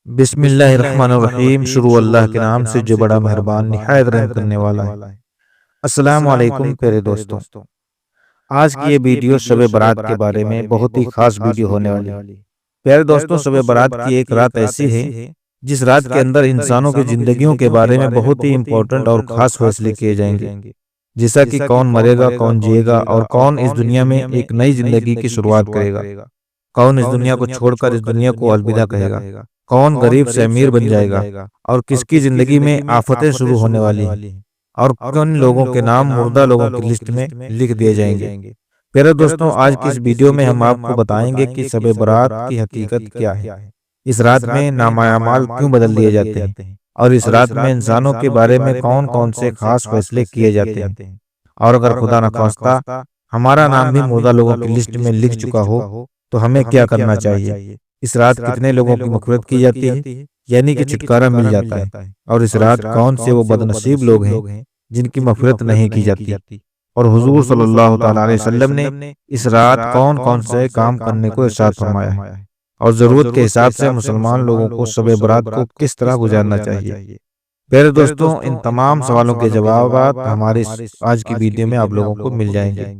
بسم اللہ الرحمن الرحیم۔ شروع اللہ کے نام سے جو بڑا مہربان نہایت رحم کرنے والا ہے۔ السلام علیکم پیارے دوستوں، آج کی یہ ویڈیو شب برات کے بارے میں بہت ہی خاص ویڈیو ہونے والی ہے۔ پیارے دوستوں، شب برات کی ایک رات ایسی ہے جس رات کے اندر انسانوں کی زندگیوں کے بارے میں بہت ہی امپورٹنٹ اور خاص فیصلے کیے جائیں گے، جیسا کہ کون مرے گا، کون جیے گا، اور کون اس دنیا میں ایک نئی زندگی کی شروعات کرے گا، کون اس دنیا کو چھوڑ کر اس دنیا کو الوداع کہے گا، کون غریب سے امیر بن جائے گا، اور کس کی زندگی میں آفتیں شروع ہونے والی ہیں، اور کن لوگوں کے نام مردہ لوگوں کی لسٹ میں لکھ دیے جائیں گے۔ پیارے دوستوں، آج کی اس ویڈیو میں ہم آپ کو بتائیں گے کہ شب برات کی حقیقت کیا ہے، اس رات میں نامہ اعمال کیوں بدل دیے جاتے ہیں، اور اس رات میں انسانوں کے بارے میں کون کون سے خاص فیصلے کیے جاتے ہیں، اور اگر خدا نخواستہ ہمارا نام بھی مردہ لوگوں کی لسٹ میں لکھ چکا ہو تو ہمیں کیا کرنا چاہیے، اس رات کتنے لوگوں کی مغفرت کی جاتی ہے، یعنی کہ چھٹکارا مل جاتا ہے، اور اس رات کون سے وہ بد نصیب لوگ ہیں جن کی مغفرت نہیں کی جاتی، اور حضور صلی اللہ تعالی علیہ وسلم نے اس رات کون کون سے کام کرنے کو ارشاد فرمایا ہے، اور ضرورت کے حساب سے مسلمان لوگوں کو شب برات کو کس طرح گزارنا چاہیے۔ پیارے دوستوں، ان تمام سوالوں کے جوابات ہماری آج کی ویڈیو میں آپ لوگوں کو مل جائیں گے۔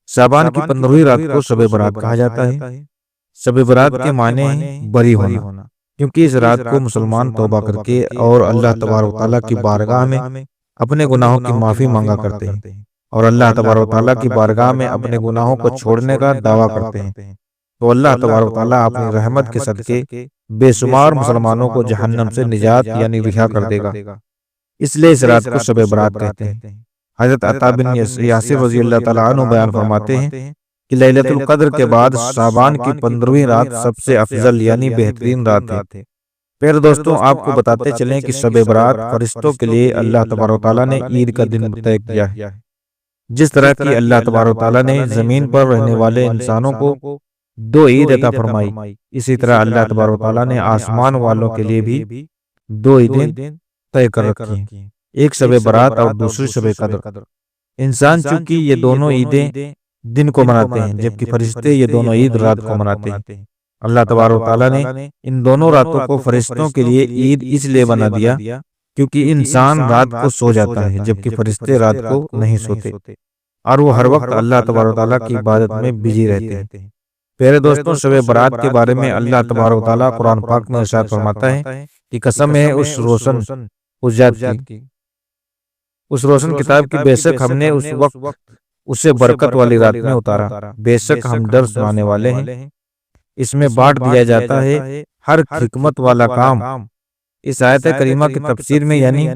شعبان کی 15ویں رات کو شب برات کہا جاتا ہے۔ شب برات کے معنی ہیں بری ہونا، کیونکہ اس رات کو مسلمان توبہ کر کے اور اللہ تبارک و تعالیٰ کی بارگاہ میں اپنے گناہوں کی معافی مانگا کرتے ہیں، اور اللہ تبارک و تعالیٰ کی بارگاہ میں اپنے گناہوں کو چھوڑنے کا دعویٰ کرتے ہیں، تو اللہ تبارک و تعالیٰ اپنی رحمت کے صدقے بے شمار مسلمانوں کو جہنم سے نجات یعنی رہا کر دے گا، اس لیے اس رات کو شب برات کہتے ہیں۔ حضرت عطا بن یاسر رضی اللہ تعالیٰ عنہ بیان فرماتے ہیں کہ لیلۃ القدر کے بعد شعبان کی 15ویں رات سب سے افضل یعنی بہترین رات ہے۔ پھر دوستوں، آپ کو بتاتے چلیں کہ شب برات فرشتوں کے لیے اللہ تبارک و تعالیٰ نے عید کا دن طے کیا ہے۔ جس طرح کی اللہ تبارک و تعالیٰ نے زمین پر رہنے والے انسانوں کو 2 عید عطا فرمائی، اسی طرح اللہ تبارک و تعالیٰ نے آسمان والوں کے لیے بھی 2 عیدیں طے کر رکھی ہیں، ایک شب برات اور دوسری شب قدر۔ انسان چونکہ یہ دونوں عیدیں دن کو مناتے ہیں، جبکہ فرشتے یہ دونوں عید رات کو مناتے ہیں۔ اللہ تبارک و تعالیٰ نے ان دونوں راتوں کو فرشتوں کے لیے عید اس لیے بنا دیا کیونکہ انسان رات کو سو جاتا ہے جبکہ فرشتے رات کو نہیں سوتے، اور وہ ہر وقت اللہ تبارک و تعالیٰ کی عبادت میں بزی رہتے ہیں۔ پیارے دوستوں، شب برات کے بارے میں اللہ تبارک و تعالیٰ قرآن پاک میں ارشاد فرماتا ہے کہ قسم ہے اس روشن اس روشن کتاب کی، بے شک ہم نے اس وقت اسے برکت والی رات میں اتارا، بے شک ہم ڈر سنانے والے ہیں، اس میں بانٹ دیا جاتا ہے ہر حکمت والا کام۔ اس آیت کریمہ کی تفسیر میں یعنی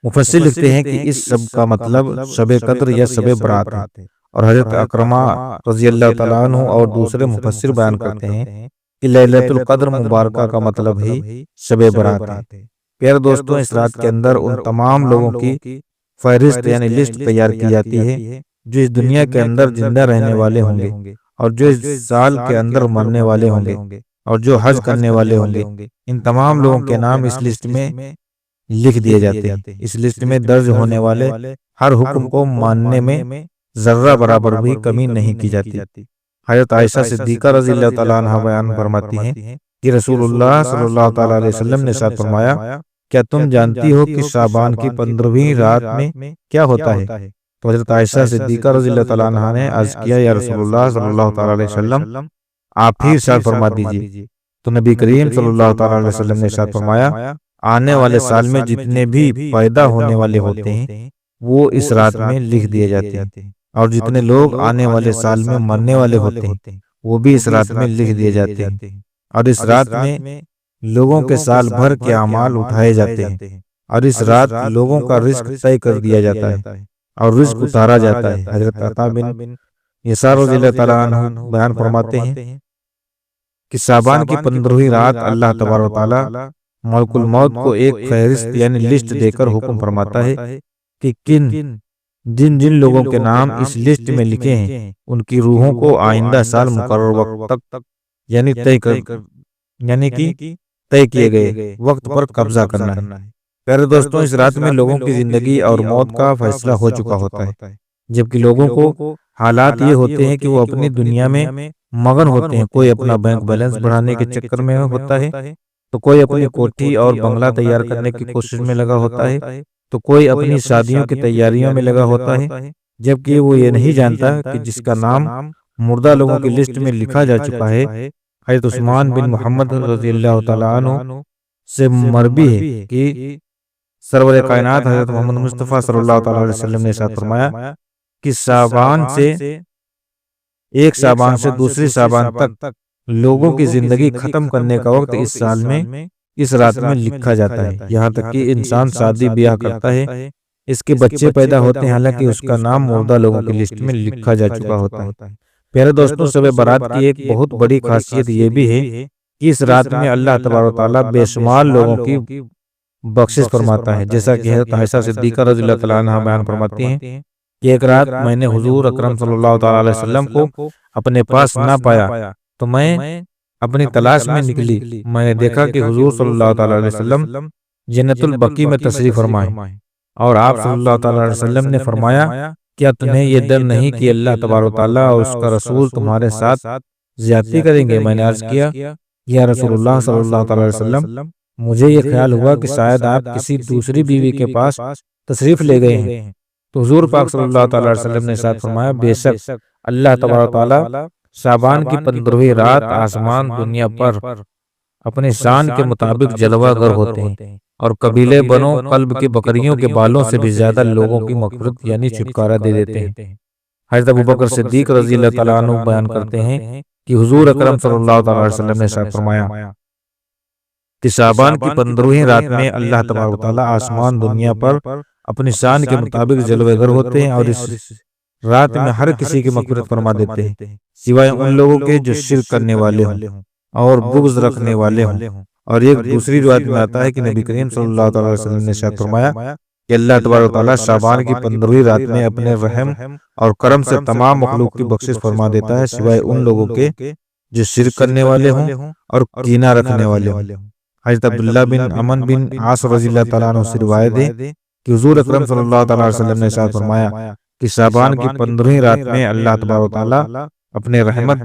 مفسر لکھتے ہیں کہ اس سب کا مطلب شب قدر یا شب برات ہے، اور حضرت اکرمہ رضی اللہ تعالیٰ عنہ اور دوسرے مفسر بیان کرتے ہیں کہ لیلۃ القدر مبارکہ کا مطلب ہی شب برات ہے۔ پیارے دوستوں، اس رات کے اندر ان تمام لوگوں کی فہرست یعنی لسٹ تیار کی جاتی ہے جو اس دنیا کے اندر زندہ رہنے والے ہوں گے، اور جو اس سال کے اندر مرنے والے ہوں گے، اور جو حج کرنے والے ہوں گے۔ ان تمام لوگوں کے نام اس لسٹ میں لکھ دیے جاتے ہیں۔ اس لسٹ میں درج ہونے والے ہر حکم کو ماننے میں ذرہ برابر بھی کمی نہیں کی جاتی۔ حضرت عائشہ صدیقہ رضی اللہ تعالیٰ عنہ بیان فرماتی ہیں کہ رسول اللہ صلی اللہ تعالیٰ علیہ وسلم نے ارشاد فرمایا، کیا تم جانتی ہو کہ شعبان کی 15ویں رات میں کیا ہوتا ہے؟ تو حضرت عائشہ صدیقہ رضی اللہ تعالیٰ عنہ نے عرض کیا، یا رسول اللہ صلی اللہ تعالیٰ علیہ وسلم، آپ ہی ارشاد فرما دیجیے۔ تو نبی کریم صلی اللہ تعالیٰ علیہ وسلم نے ارشاد فرمایا، آنے والے سال میں جتنے بھی پیدا ہونے والے ہوتے ہیں وہ اس رات میں لکھ دیے جاتے ہیں، اور جتنے لوگ آنے والے سال میں مرنے والے ہوتے ہیں وہ بھی اس رات میں لکھ دیے جاتے ہیں، اور اس رات میں لوگوں کے سال بھر کے اعمال اٹھائے جاتے ہیں، اور اس رات لوگوں کا رزق طے کر دیا جاتا ہے اور رزق اتارا جاتا ہے۔ حضرت عطا بن یسار رضی اللہ تعالیٰ عنہ بیان فرماتے ہیں کہ شعبان کی 15ویں رات اللہ تبارک و تعالیٰ ملک الموت کو ایک فہرست یعنی لسٹ دے کر حکم فرماتا ہے کہ جن لوگوں کے نام اس لسٹ میں لکھے ہیں ان کی روحوں کو آئندہ سال مقرر وقت تک یعنی طے کیے گئے وقت پر قبضہ کرنا ہے۔ پیارے دوستوں، اس رات میں لوگوں کی زندگی اور موت کا فیصلہ ہو چکا ہوتا ہے، جبکہ لوگوں کو حالات یہ ہوتے ہیں کہ وہ اپنی دنیا میں مگن ہوتے ہیں۔ کوئی اپنا بینک بیلنس بڑھانے کے چکر میں ہوتا ہے، تو کوئی اپنی کوٹھی اور بنگلہ تیار کرنے کی کوشش میں لگا ہوتا ہے، تو کوئی اپنی شادیوں کی تیاریوں میں لگا ہوتا ہے، جبکہ وہ یہ نہیں جانتا کہ جس کا نام مردہ لوگوں کی لسٹ میں لکھا جا چکا ہے، حضرت عثمان بن محمد رضی اللہ تعالیٰ عنہ سے مربی ہے کہ سرور کائنات حضرت محمد مصطفیٰ صلی اللہ تعالیٰ علیہ وسلم نے ارشاد فرمایا کہ ایک شعبان سے دوسری شعبان تک لوگوں کی زندگی ختم کرنے کا وقت اس سال میں اس رات میں لکھا جاتا ہے۔ یہاں تک کہ انسان شادی بیاہ کرتا ہے، اس کے بچے پیدا ہوتے ہیں، حالانکہ اس کا نام مردہ لوگوں کی لسٹ میں لکھا جا چکا ہوتا ہے۔ پیارے دوستوں، شب برات کی ایک بہت بڑی خاصیت یہ بھی ہے کہ اس رات میں اللہ تبارک و تعالیٰ بے شمار لوگوں کی بخشش فرماتا ہے، جیسا کہ حضرت عائشہ صدیقہ رضی اللہ تعالیٰ عنہا بیان فرماتی ہیں کہ ایک رات میں نے حضور اکرم صلی اللہ تعالیٰ علیہ وسلم کو اپنے پاس نہ پایا تو میں اپنی تلاش میں نکلی۔ میں نے دیکھا کہ حضور صلی اللہ تعالیٰ علیہ وسلم جنت البقیع میں تشریف فرمائے، اور آپ صلی اللہ تعالیٰ علیہ وسلم نے فرمایا، کیا تمہیں یہ ڈر نہیں کہ اللہ تبارک و تعالیٰ اور اس کا رسول تمہارے ساتھ زیادتی کریں گے؟ میں نے عرض کیا، یا رسول اللہ صلی اللہ تعالیٰ علیہ وسلم، مجھے یہ خیال ہوا کہ شاید آپ کسی دوسری بیوی کے پاس تشریف لے گئے ہیں۔ تو حضور پاک صلی اللہ تعالیٰ علیہ وسلم نے ارشاد فرمایا، بے شک اللہ تبارک و تعالیٰ شعبان کی 15ویں رات آسمان دنیا پر اپنے شان کے مطابق جلوہ گر ہوتے ہیں، اور قبیلے بنو قلب کی بکریوں کے بالوں سے بھی زیادہ لوگوں کی مغفرت یعنی چھٹکارا دے دیتے ہیں۔ حضرت ابوبکر صدیق رضی اللہ تعالیٰ عنہ بیان کرتے ہیں کہ حضور اکرم صلی اللہ تعالیٰ علیہ وسلم نے ارشاد فرمایا کہ شعبان کی 15ویں رات میں اللہ تبارک و تعالیٰ آسمان دنیا پر اپنی شان کے مطابق جلوہ گر ہوتے ہیں، اور اس رات میں ہر کسی کی مغفرت فرما دیتے ہیں، سوائے ان لوگوں کے جو شرک کرنے والے ہوں اور بغض رکھنے والے ہوں۔ اور ایک دوسری روایت میں آتا ہے کہ نبی کریم صلی اللہ تعالیٰ علیہ وسلم نے ارشاد فرمایا کہ اللہ تبارک و تعالیٰ شعبان کی 15ویں رات میں اپنے رحم اور کرم سے تمام مخلوق کی بخشش فرما دیتا ہے، سوائے ان لوگوں کے جو شرک کرنے والے ہوں اور کینہ رکھنے والے ہوں۔ حضرت عبداللہ بن عمرو بن عاص رضی اللہ تعالیٰ عنہ سے روایت ہے کہ حضور اکرم صلی اللہ تعالیٰ علیہ وسلم نے ارشاد فرمایا کہ شعبان کی 15ویں رات میں اللہ تبارک و تعالیٰ اپنے رحمت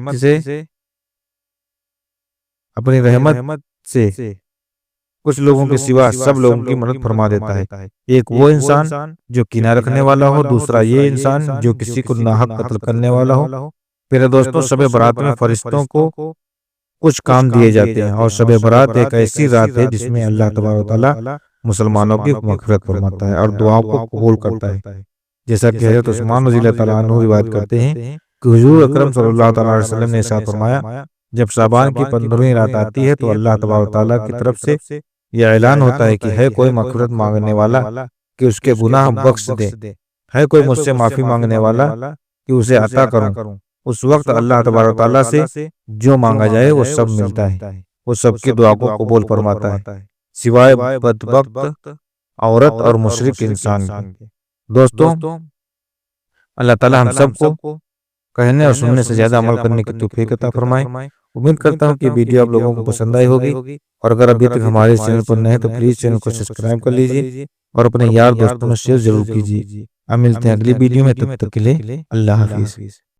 سے کچھ لوگوں کے سوا سب لوگوں کی مدد فرما دیتا ہے۔ ایک وہ انسان جو کینہ رکھنے والا ہو، دوسرا یہ انسان جو کسی کو ناحق قتل کرنے والا ہو۔ پھر دوستوں، شب برات میں فرشتوں کو کچھ کام دیے جاتے ہیں، اور شب برات ایک ایسی رات ہے جس میں اللہ تبارک و تعالیٰ مسلمانوں کی مغفرت فرماتا ہے اور دعاؤں کو قبول کرتا ہے، جیسا کہ حضرت عثمان رضی اللہ تعالیٰ عنہ روایت کرتے ہیں کہ حضور اکرم صلی اللہ تعالیٰ علیہ وسلم نے ارشاد فرمایا، جب شعبان کی 15ویں رات آتی ہے تو اللہ تبارک و تعالیٰ کی طرف سے یہ اعلان ہوتا ہے کہ ہے کوئی مغفرت مانگنے والا کہ اس کے گناہ بخش دے، ہے کوئی مجھ سے معافی مانگنے والا کہ اسے عطا کروں۔ اس وقت اللہ تبارک و تعالیٰ سے جو مانگا جائے وہ سب ملتا ہے، وہ سب کی دعا کو قبول فرماتا ہے، سوائے بدبخت عورت اور مشرک انسان کے۔ دوستوں، اللہ تعالیٰ ہم سب کو کہنے اور سننے سے زیادہ عمل کرنے کی توفیق عطا فرمائے۔ امید کرتا ہوں کہ ویڈیو آپ لوگوں کو پسند آئی ہوگی، اور اگر ابھی تک ہمارے چینل پر نئے ہیں تو پلیز چینل کو سبسکرائب کر لیجئے اور اپنے یار دوستوں میں شیئر ضرور کیجئے۔ اب ملتے ہیں اگلی ویڈیو میں، تب تک کے لیے اللہ حافظ۔